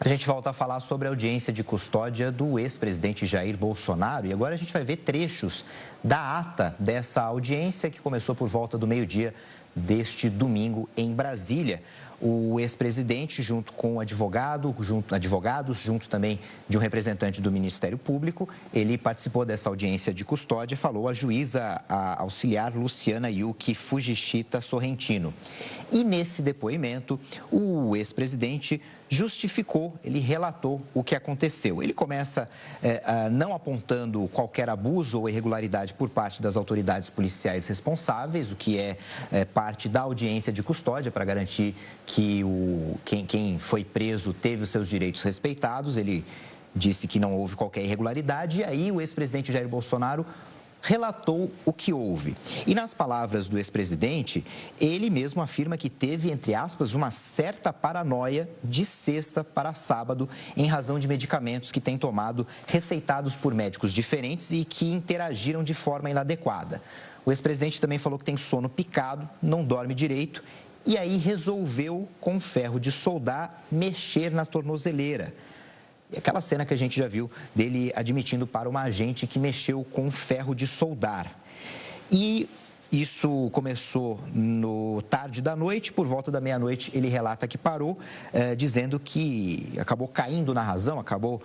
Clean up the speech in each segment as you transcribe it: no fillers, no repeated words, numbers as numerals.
A gente volta a falar sobre a audiência de custódia do ex-presidente Jair Bolsonaro e agora a gente vai ver trechos da ata dessa audiência que começou por volta do meio-dia deste domingo em Brasília. O ex-presidente, junto com o advogados, junto também de um representante do Ministério Público, ele participou dessa audiência de custódia e falou à juíza auxiliar Luciana Yuki Fujishita Sorrentino. E nesse depoimento, o ex-presidente justificou, ele relatou o que aconteceu. Ele começa não apontando qualquer abuso ou irregularidade por parte das autoridades policiais responsáveis, o que é parte da audiência de custódia para garantir que quem foi preso teve os seus direitos respeitados. Ele disse que não houve qualquer irregularidade e aí o ex-presidente Jair Bolsonaro relatou o que houve. E nas palavras do ex-presidente, ele mesmo afirma que teve, entre aspas, uma certa paranoia de sexta para sábado em razão de medicamentos que tem tomado receitados por médicos diferentes e que interagiram de forma inadequada. O ex-presidente também falou que tem sono picado, não dorme direito e aí resolveu, com ferro de soldar, mexer na tornozeleira. E aquela cena que a gente já viu dele admitindo para uma agente que mexeu com ferro de soldar. E isso começou no tarde da noite, por volta da meia-noite ele relata que parou, dizendo que acabou caindo na razão, acabou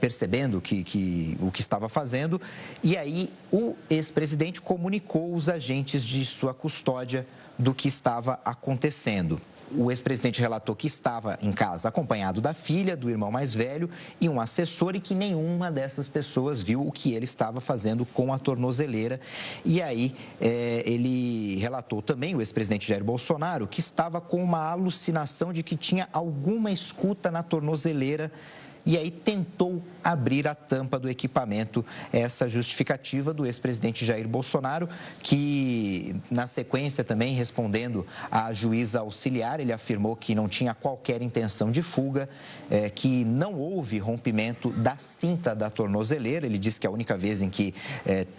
percebendo o que estava fazendo. E aí o ex-presidente comunicou os agentes de sua custódia do que estava acontecendo. O ex-presidente relatou que estava em casa acompanhado da filha, do irmão mais velho e um assessor e que nenhuma dessas pessoas viu o que ele estava fazendo com a tornozeleira. E aí ele relatou também, o ex-presidente Jair Bolsonaro, que estava com uma alucinação de que tinha alguma escuta na tornozeleira e aí tentou abrir a tampa do equipamento. Essa justificativa do ex-presidente Jair Bolsonaro, que na sequência também respondendo à juíza auxiliar, ele afirmou que não tinha qualquer intenção de fuga, que não houve rompimento da cinta da tornozeleira. Ele disse que a única vez em que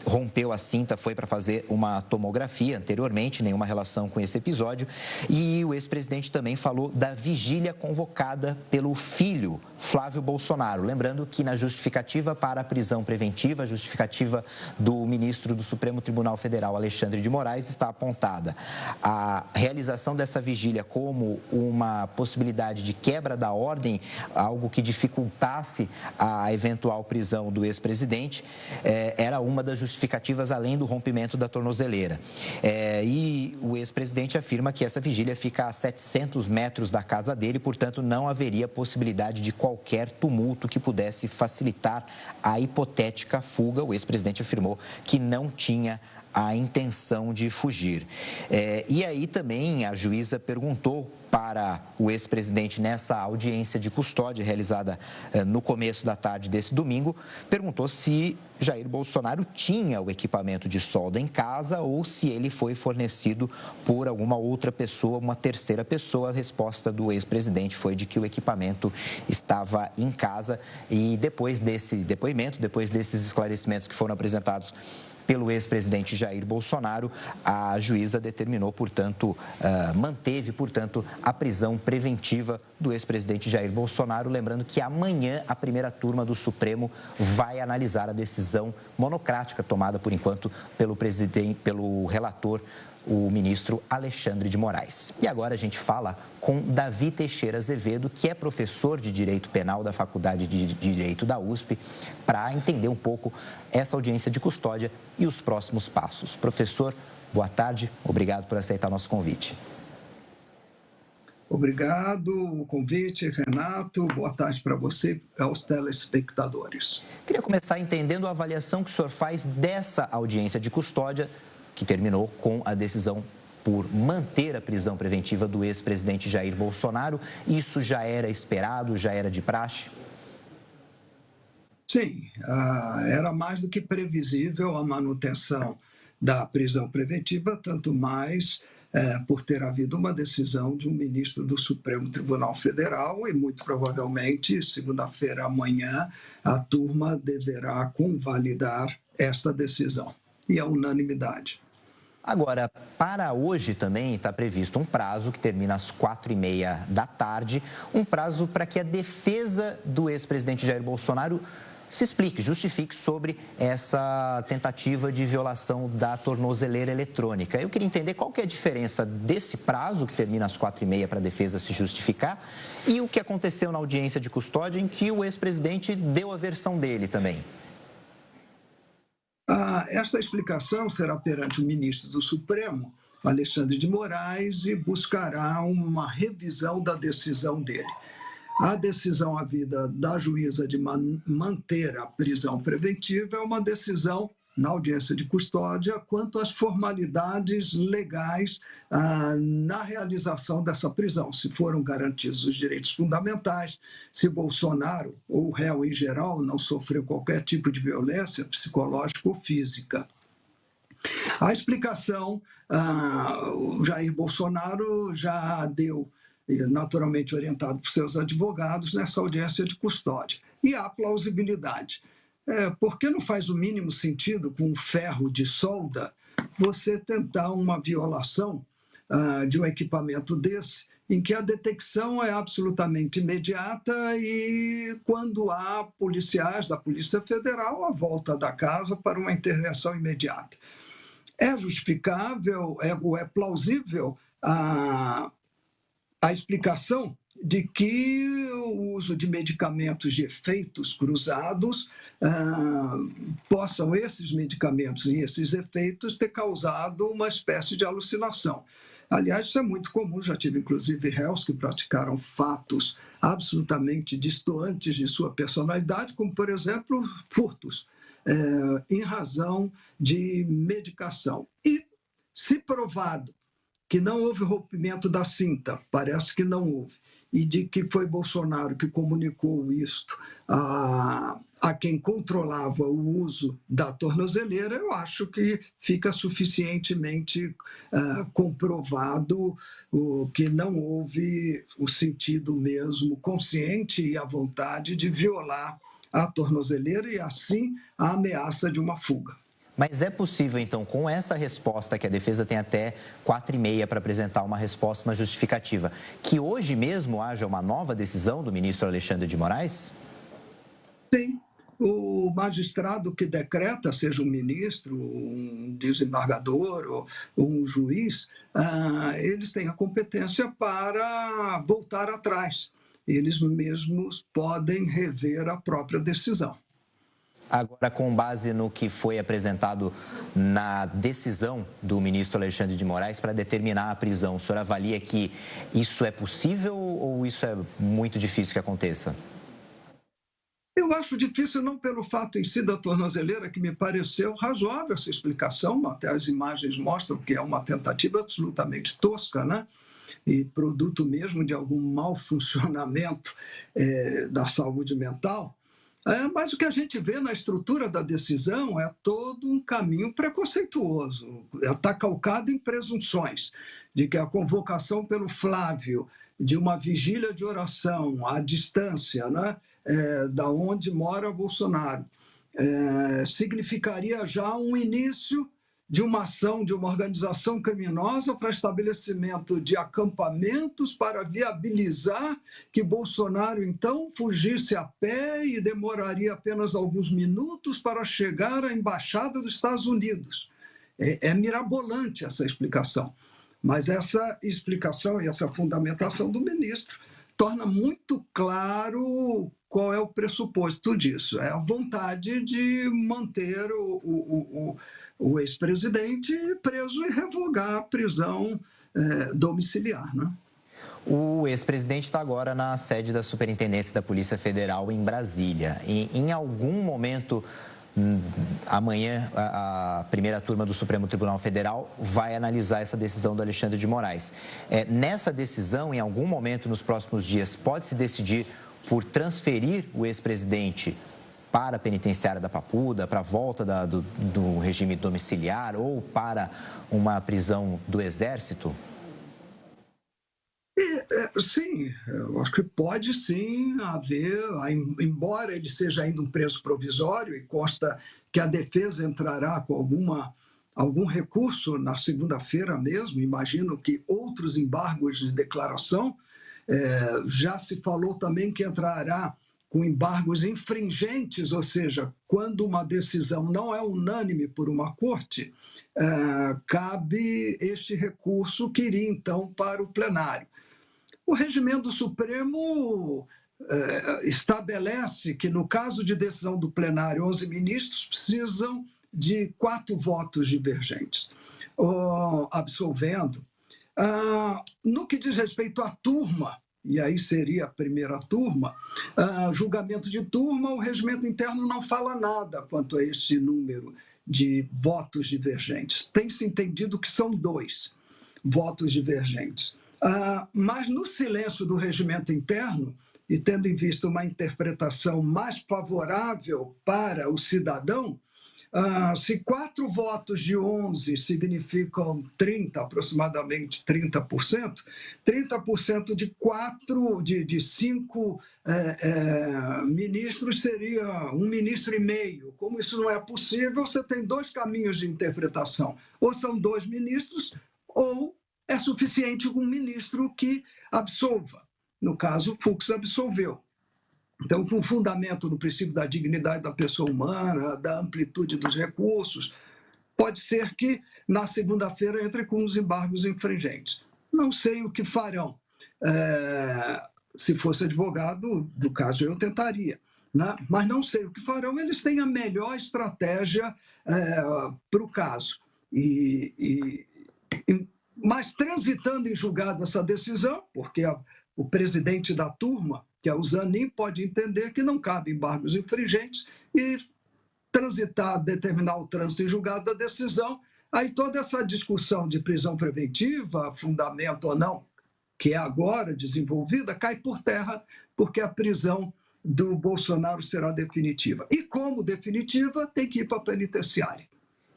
rompeu a cinta foi para fazer uma tomografia anteriormente, nenhuma relação com esse episódio. E o ex-presidente também falou da vigília convocada pelo filho, Flávio Bolsonaro. Lembrando que na justificativa para a prisão preventiva, a justificativa do ministro do Supremo Tribunal Federal, Alexandre de Moraes, está apontada a realização dessa vigília como uma possibilidade de quebra da ordem, algo que dificultasse a eventual prisão do ex-presidente, era uma das justificativas além do rompimento da tornozeleira. E o ex-presidente afirma que essa vigília fica a 700 metros da casa dele, portanto não haveria possibilidade de qualquer tumulto que pudesse facilitar a hipotética fuga. O ex-presidente afirmou que não tinha a intenção de fugir. E aí também a juíza perguntou para o ex-presidente nessa audiência de custódia realizada no começo da tarde desse domingo, perguntou se Jair Bolsonaro tinha o equipamento de solda em casa ou se ele foi fornecido por alguma outra pessoa, uma terceira pessoa. A resposta do ex-presidente foi de que o equipamento estava em casa. E depois desse depoimento, depois desses esclarecimentos que foram apresentados pelo ex-presidente Jair Bolsonaro, a juíza determinou, portanto, manteve, portanto, a prisão preventiva do ex-presidente Jair Bolsonaro. Lembrando que amanhã a primeira turma do Supremo vai analisar a decisão monocrática tomada, por enquanto, pelo relator, o ministro Alexandre de Moraes. E agora a gente fala com Davi Teixeira Azevedo, que é professor de Direito Penal da Faculdade de Direito da USP, para entender um pouco essa audiência de custódia e os próximos passos. Professor, boa tarde, obrigado por aceitar nosso convite. Obrigado o convite, Renato. Boa tarde para você e aos telespectadores. Queria começar entendendo a avaliação que o senhor faz dessa audiência de custódia, que terminou com a decisão por manter a prisão preventiva do ex-presidente Jair Bolsonaro. Isso já era esperado, já era de praxe? Sim, era mais do que previsível a manutenção da prisão preventiva, tanto mais por ter havido uma decisão de um ministro do Supremo Tribunal Federal e, muito provavelmente, segunda-feira, amanhã, a turma deverá convalidar esta decisão, e a unanimidade. Agora, para hoje também está previsto um prazo que termina às 4h30 da tarde, um prazo para que a defesa do ex-presidente Jair Bolsonaro se explique, justifique sobre essa tentativa de violação da tornozeleira eletrônica. Eu queria entender qual que é a diferença desse prazo, que termina às 4h30 para a defesa se justificar, e o que aconteceu na audiência de custódia em que o ex-presidente deu a versão dele também. Esta explicação será perante o ministro do Supremo, Alexandre de Moraes, e buscará uma revisão da decisão dele. A decisão havida da juíza de manter a prisão preventiva é uma decisão na audiência de custódia quanto às formalidades legais na realização dessa prisão, se foram garantidos os direitos fundamentais, se Bolsonaro ou o réu em geral não sofreu qualquer tipo de violência psicológica ou física. A explicação, o Jair Bolsonaro já deu, naturalmente orientado por seus advogados, nessa audiência de custódia. E há plausibilidade. Porque não faz o mínimo sentido, com um ferro de solda, você tentar uma violação de um equipamento desse, em que a detecção é absolutamente imediata e, quando há policiais da Polícia Federal, a volta da casa para uma intervenção imediata. É justificável, é plausível a explicação de que o uso de medicamentos de efeitos cruzados possam esses medicamentos e esses efeitos ter causado uma espécie de alucinação. Aliás, isso é muito comum, já tive inclusive réus que praticaram fatos absolutamente distantes de sua personalidade, como, por exemplo, furtos, em razão de medicação. E, se provado que não houve rompimento da cinta, parece que não houve, e de que foi Bolsonaro que comunicou isto a quem controlava o uso da tornozeleira, eu acho que fica suficientemente comprovado que não houve o sentido mesmo consciente e a vontade de violar a tornozeleira e, assim, a ameaça de uma fuga. Mas é possível, então, com essa resposta, que a defesa tem até 4h30 para apresentar uma resposta, uma justificativa, que hoje mesmo haja uma nova decisão do ministro Alexandre de Moraes? Sim. O magistrado que decreta, seja um ministro, um desembargador ou um juiz, eles têm a competência para voltar atrás. Eles mesmos podem rever a própria decisão. Agora, com base no que foi apresentado na decisão do ministro Alexandre de Moraes para determinar a prisão, o senhor avalia que isso é possível ou isso é muito difícil que aconteça? Eu acho difícil não pelo fato em si da tornozeleira, que me pareceu razoável essa explicação, até as imagens mostram que é uma tentativa absolutamente tosca, né? E produto mesmo de algum mau funcionamento da saúde mental. Mas o que a gente vê na estrutura da decisão é todo um caminho preconceituoso, está calcado em presunções de que a convocação pelo Flávio de uma vigília de oração à distância, né, da onde mora Bolsonaro, significaria já um início de uma ação de uma organização criminosa para estabelecimento de acampamentos para viabilizar que Bolsonaro, então, fugisse a pé e demoraria apenas alguns minutos para chegar à Embaixada dos Estados Unidos. É mirabolante essa explicação, mas essa explicação e essa fundamentação do ministro torna muito claro qual é o pressuposto disso. É a vontade de manter o ex-presidente preso e revogar a prisão domiciliar, né? O ex-presidente está agora na sede da Superintendência da Polícia Federal em Brasília. E, em algum momento, amanhã, a primeira turma do Supremo Tribunal Federal vai analisar essa decisão do Alexandre de Moraes. Nessa decisão, em algum momento nos próximos dias, pode-se decidir por transferir o ex-presidente para a penitenciária da Papuda, para a volta do regime domiciliar ou para uma prisão do Exército? Sim, eu acho que pode sim haver, embora ele seja ainda um preso provisório e consta que a defesa entrará com algum recurso na segunda-feira mesmo, imagino que outros embargos de declaração. Já se falou também que entrará com embargos infringentes, ou seja, quando uma decisão não é unânime por uma corte, cabe este recurso que iria, então, para o plenário. O regimento Supremo estabelece que, no caso de decisão do plenário, 11 ministros precisam de 4 votos divergentes, absolvendo. No que diz respeito à turma, e aí seria a primeira turma, julgamento de turma, o regimento interno não fala nada quanto a este número de votos divergentes. Tem-se entendido que são 2 votos divergentes. Mas no silêncio do regimento interno, e tendo em vista uma interpretação mais favorável para o cidadão, se 4 votos de 11 significam 30, aproximadamente 30%, 30% de 5 ministros seria 1 ministro e meio. Como isso não é possível, você tem 2 caminhos de interpretação. Ou são 2 ministros, ou é suficiente um ministro que absolva. No caso, Fux absolveu. Então, com fundamento no princípio da dignidade da pessoa humana, da amplitude dos recursos, pode ser que na segunda-feira entre com os embargos infringentes. Não sei o que farão. Se fosse advogado, do caso eu tentaria, né? Mas não sei o que farão. Eles têm a melhor estratégia para o caso. Mas transitando em julgado essa decisão, porque o presidente da turma, que é o Zanin, pode entender que não cabe embargos infringentes e determinar o trânsito em julgado da decisão, aí toda essa discussão de prisão preventiva, fundamento ou não, que é agora desenvolvida, cai por terra, porque a prisão do Bolsonaro será definitiva. E como definitiva, tem que ir para a penitenciária.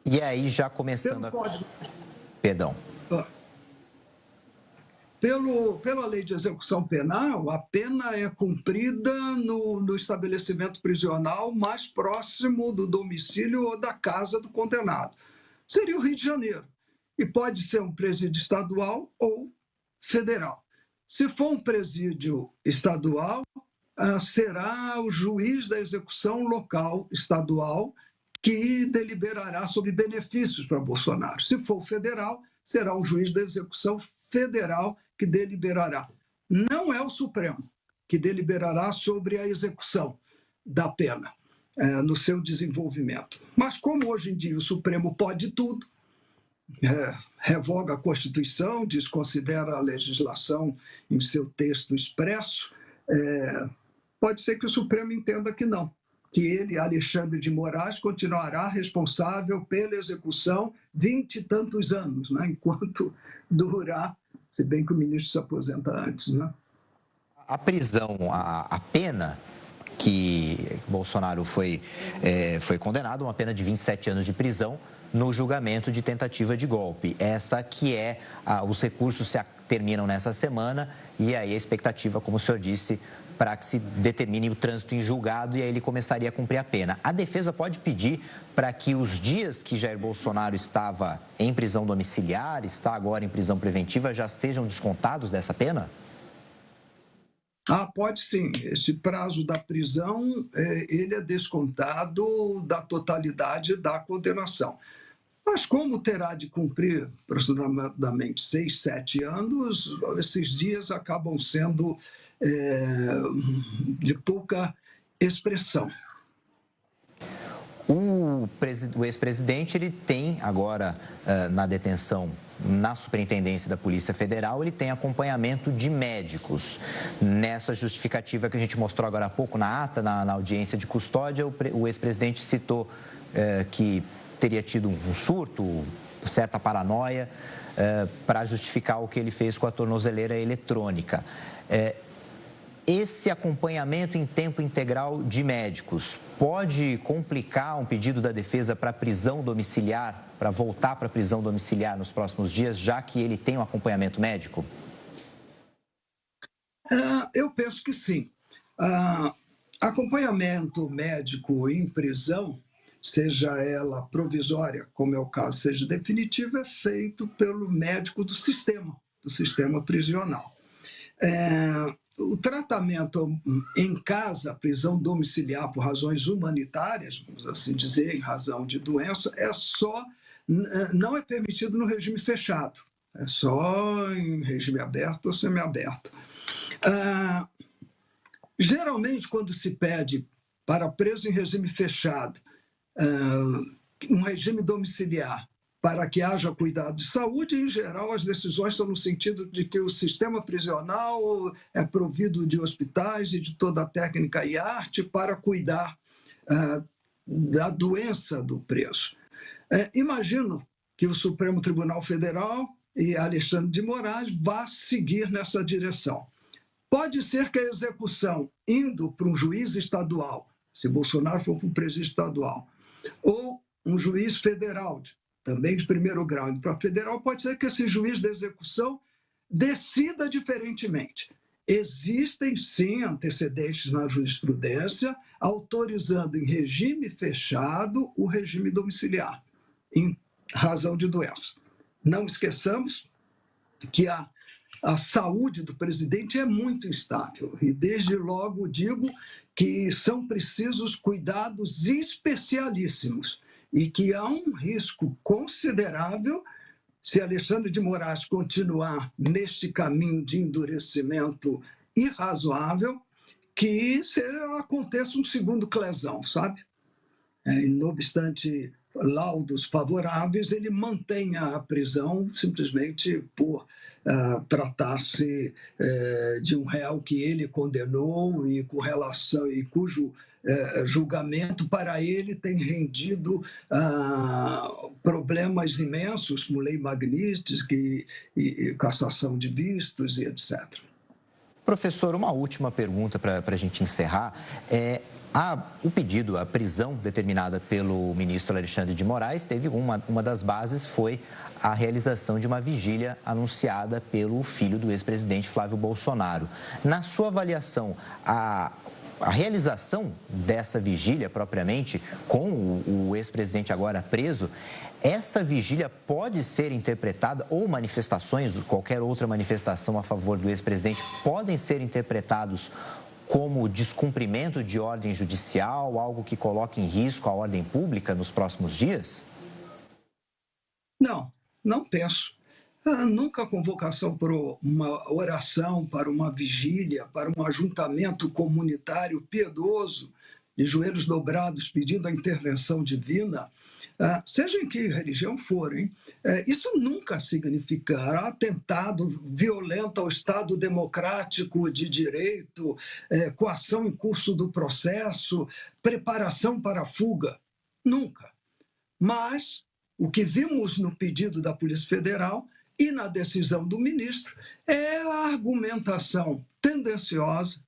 E aí, já começando Perdão. Pela lei de execução penal, a pena é cumprida no estabelecimento prisional mais próximo do domicílio ou da casa do condenado. Seria o Rio de Janeiro. E pode ser um presídio estadual ou federal. Se for um presídio estadual, será o juiz da execução local estadual que deliberará sobre benefícios para Bolsonaro. Se for federal, será o juiz da execução federal que deliberará. Não é o Supremo que deliberará sobre a execução da pena no seu desenvolvimento. Mas como hoje em dia o Supremo pode tudo, revoga a Constituição, desconsidera a legislação em seu texto expresso, pode ser que o Supremo entenda que não, que ele, Alexandre de Moraes, continuará responsável pela execução 20 e tantos anos, né, enquanto durar, se bem que o ministro se aposenta antes, né? A prisão, a pena que Bolsonaro foi condenado, uma pena de 27 anos de prisão no julgamento de tentativa de golpe. Essa que os recursos terminam nessa semana e aí a expectativa, como o senhor disse, para que se determine o trânsito em julgado e aí ele começaria a cumprir a pena. A defesa pode pedir para que os dias que Jair Bolsonaro estava em prisão domiciliar, está agora em prisão preventiva, já sejam descontados dessa pena? Pode sim. Esse prazo da prisão, ele é descontado da totalidade da condenação. Mas como terá de cumprir aproximadamente 6, 7 anos, esses dias acabam sendo de pouca expressão. O ex-presidente, ele tem agora na detenção, na superintendência da Polícia Federal, ele tem acompanhamento de médicos. Nessa justificativa que a gente mostrou agora há pouco na ata, na audiência de custódia, o ex-presidente citou que teria tido um surto, certa paranoia, para justificar o que ele fez com a tornozeleira eletrônica. Esse acompanhamento em tempo integral de médicos pode complicar um pedido da defesa para prisão domiciliar, para voltar para a prisão domiciliar nos próximos dias, já que ele tem um acompanhamento médico? Eu penso que sim. Acompanhamento médico em prisão seja ela provisória, como é o caso, seja definitiva, é feito pelo médico do sistema prisional. O tratamento em casa, prisão domiciliar por razões humanitárias, vamos assim dizer, em razão de doença, não é permitido no regime fechado, é só em regime aberto ou semiaberto. Geralmente, quando se pede para preso em regime fechado um regime domiciliar para que haja cuidado de saúde, em geral, as decisões são no sentido de que o sistema prisional é provido de hospitais e de toda a técnica e arte para cuidar da doença do preso. Imagino que o Supremo Tribunal Federal e Alexandre de Moraes vá seguir nessa direção. Pode ser que a execução, indo para um juiz estadual, se Bolsonaro for para um presídio estadual, ou um juiz federal, também de primeiro grau, indo para federal, pode ser que esse juiz da execução decida diferentemente. Existem, sim, antecedentes na jurisprudência autorizando em regime fechado o regime domiciliar, em razão de doença. Não esqueçamos que a saúde do presidente é muito instável e, desde logo, digo que são precisos cuidados especialíssimos e que há um risco considerável, se Alexandre de Moraes continuar neste caminho de endurecimento irrazoável, que aconteça um segundo Clesão, sabe? Não obstante laudos favoráveis, ele mantém a prisão simplesmente por tratar-se de um réu que ele condenou e cujo julgamento para ele tem rendido problemas imensos, como lei Magnitsky e cassação de vistos e etc. Professor, uma última pergunta para a gente encerrar. O pedido, a prisão determinada pelo ministro Alexandre de Moraes, teve uma das bases foi a realização de uma vigília anunciada pelo filho do ex-presidente Flávio Bolsonaro. Na sua avaliação, a realização dessa vigília propriamente, com o ex-presidente agora preso, essa vigília pode ser interpretada, ou manifestações, qualquer outra manifestação a favor do ex-presidente, podem ser interpretados como descumprimento de ordem judicial, algo que coloque em risco a ordem pública nos próximos dias? Não penso. Nunca a convocação para uma oração, para uma vigília, para um ajuntamento comunitário piedoso, de joelhos dobrados pedindo a intervenção divina, seja em que religião forem, isso nunca significará atentado violento ao Estado democrático de direito, coação em curso do processo, preparação para a fuga. Nunca. Mas o que vimos no pedido da Polícia Federal e na decisão do ministro é a argumentação tendenciosa,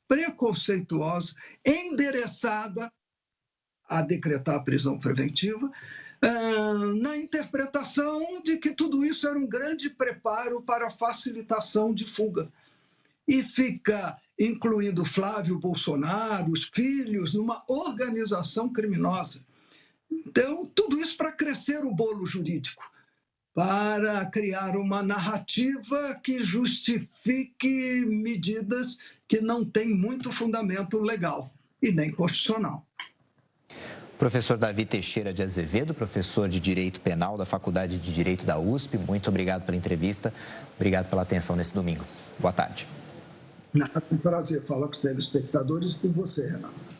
preconceituosa, endereçada a decretar a prisão preventiva, na interpretação de que tudo isso era um grande preparo para a facilitação de fuga. E fica incluindo Flávio Bolsonaro, os filhos, numa organização criminosa. Então, tudo isso para crescer o bolo jurídico, para criar uma narrativa que justifique medidas que não têm muito fundamento legal e nem constitucional. Professor Davi Teixeira de Azevedo, professor de Direito Penal da Faculdade de Direito da USP, muito obrigado pela entrevista, obrigado pela atenção nesse domingo. Boa tarde. É um prazer falar com os telespectadores e com você, Renato.